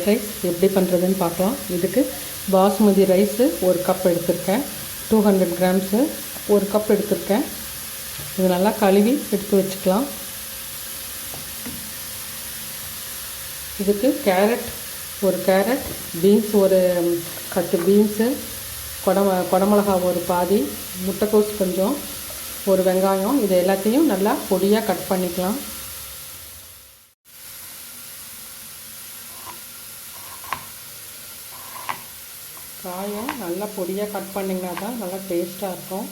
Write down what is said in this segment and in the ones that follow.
Rice எப்படி பண்ணுறதுன்னு பார்க்கலாம். இதுக்கு பாஸ்மதி ரைஸு 1 கப் எடுத்திருக்கேன். 200 கிராம்ஸு 1 கப் எடுத்திருக்கேன். இது நல்லா கழுவி எடுத்து வச்சுக்கலாம். இதுக்கு கேரட் 1 கேரட், பீன்ஸ் 1 கட்டு பீன்ஸு, குடமிளகா 1 பாதி, முட்டைக்கோஸ் கொஞ்சம், 1 வெங்காயம். இது எல்லாத்தையும் நல்லா பொடியாக கட் பண்ணிக்கலாம். காயை நல்லா பொடியாக கட் பண்ணிங்கன்னா தான் நல்லா டேஸ்ட்டாக இருக்கும்.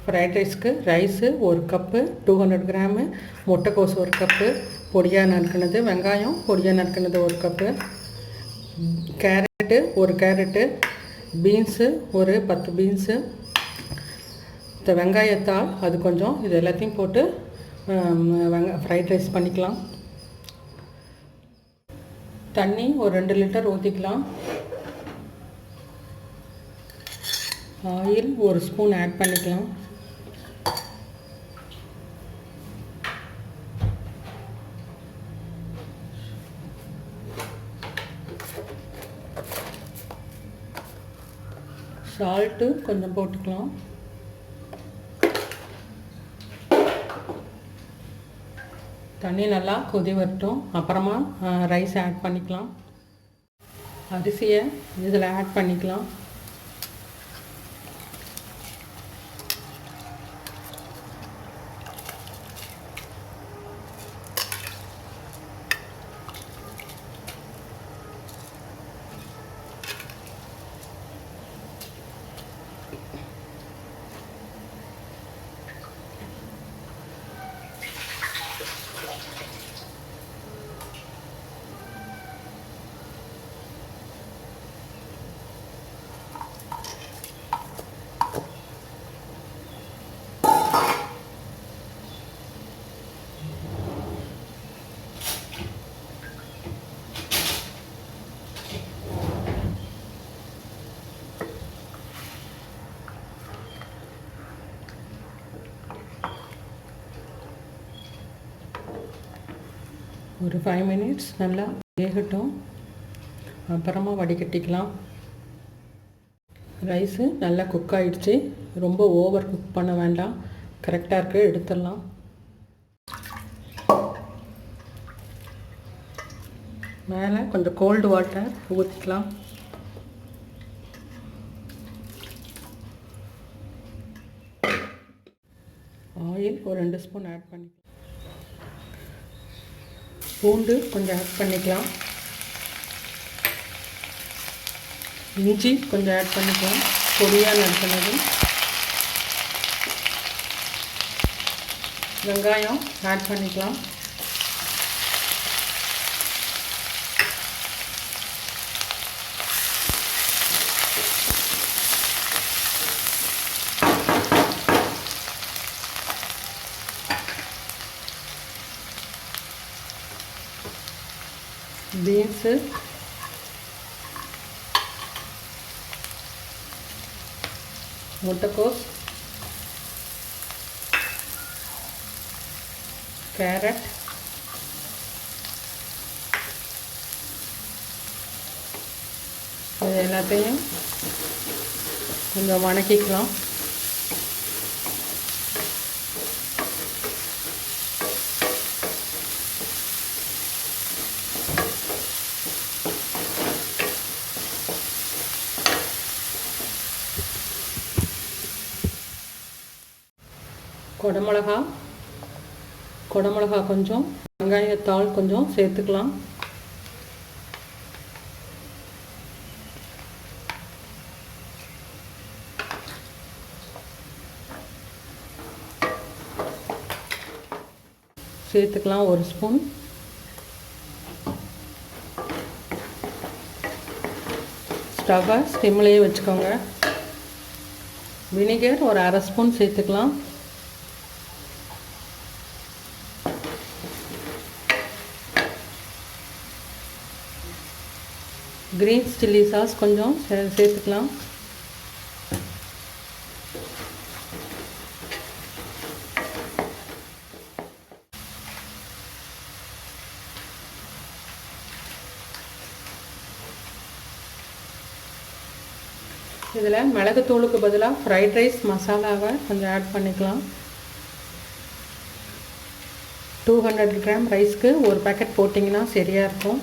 ஃப்ரைட் ரைஸ்க்கு ரைஸு 1 கப்பு, 200 கிராமு, முட்டைக்கோஸ் 1 கப்பு, பொடியாக நறுக்குனது, வெங்காயம் பொடியாக நறுக்குனது 1 cup, carrot 1 carrot, beans 10 beans, இந்த வெங்காயத்தாள் அது கொஞ்சம். இது எல்லாத்தையும் போட்டு ஃப்ரைட் ரைஸ் பண்ணிக்கலாம். தண்ணி 2 லிட்டர் ஊற்றிக்கலாம். ஆயில் 1 ஸ்பூன் ஆட் பண்ணிக்கலாம். சால்ட்டு கொஞ்சம் போட்டுக்கலாம். தண்ணி நல்லா கொதி வரட்டும். அப்புறமா ரைஸ் ஆட் பண்ணிக்கலாம். அரிசியை இதில் ஆட் பண்ணிக்கலாம். ஒரு 5 மினிட்ஸ் நல்லா வேகட்டும். அப்புறமா வடிகட்டிக்கலாம். ரைஸு நல்லா குக் ஆகிடுச்சு. ரொம்ப ஓவர் குக் பண்ண வேண்டாம், கரெக்டாக இருக்குது. எடுத்துடலாம். மேலே கொஞ்சம் கோல்டு வாட்டர் ஊற்றிக்கலாம். ஆயில் ஒரு 2 ஸ்பூன் ஆட் பண்ணிக்கலாம். பூண்டு கொஞ்சம் ஆட் பண்ணிக்கலாம். இஞ்சி கொஞ்சம் ஆட் பண்ணிக்கலாம், பொடியாக நறுக்கினது. வெங்காயம் ஆட் பண்ணிக்கலாம். பீன்ஸு, முட்டைக்கோஸ், கேரட், இது எல்லாத்தையும் கொஞ்சம் வணக்கிக்கலாம். குடமிளகா கொஞ்சம், வெங்காயத்தாள் கொஞ்சம் சேர்த்துக்கலாம். சேர்த்துக்கலாம் 1 ஸ்பூன். ஸ்டவ்வை ஸ்டிம்லேயே வச்சுக்கோங்க. வினிகர் ஒரு 1/2 ஸ்பூன் சேர்த்துக்கலாம். கிரீன் சில்லி சாஸ் கொஞ்சம் சேர்த்துக்கலாம். இதில் மிளகுத்தூளுக்கு பதிலாக ஃப்ரைட் ரைஸ் மசாலாவை கொஞ்சம் ஆட் பண்ணிக்கலாம். 200 கிராம் ரைஸ்க்கு ஒரு பேக்கெட் போட்டிங்கன்னா சரியாக இருக்கும்.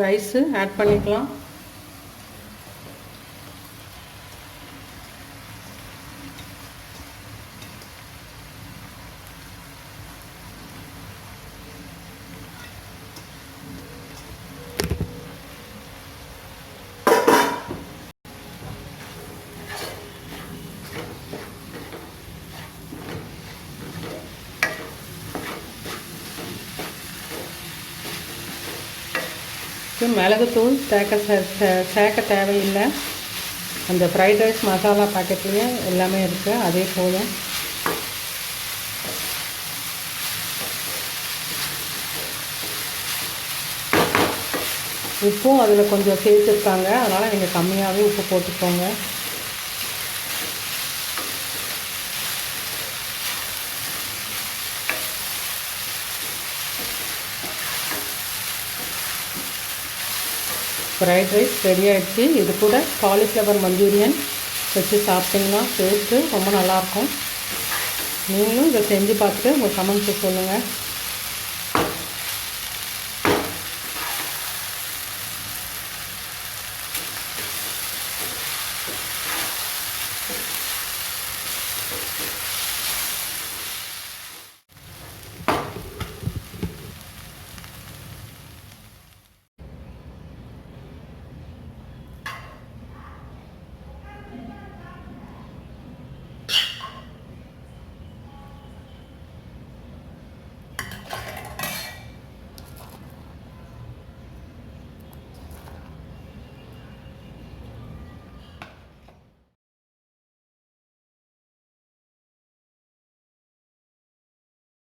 ரைஸு ஆட் பண்ணிக்கலாம். மிளகுத்தூள் சேர்க்க தேவையில்லை. அந்த ஃப்ரைட் ரைஸ் மசாலா பாக்கெட்லேயே எல்லாமே இருக்குது, அதே போதும். உப்பும் அதில் கொஞ்சம் சேர்த்துருக்காங்க, அதனால் நீங்கள் கம்மியாகவே உப்பு போட்டுக்கோங்க. ஃப்ரைட் ரைஸ் ரெடி ஆகிடுச்சு. இது கூட காலிஃப்ளவர் மஞ்சூரியன் வச்சு சாப்பிட்டிங்கன்னா டேஸ்ட்டு ரொம்ப நல்லாயிருக்கும். நீங்களும் இதை செஞ்சு பார்த்துட்டு உங்கள் கமெண்ட்ஸை சொல்லுங்கள்.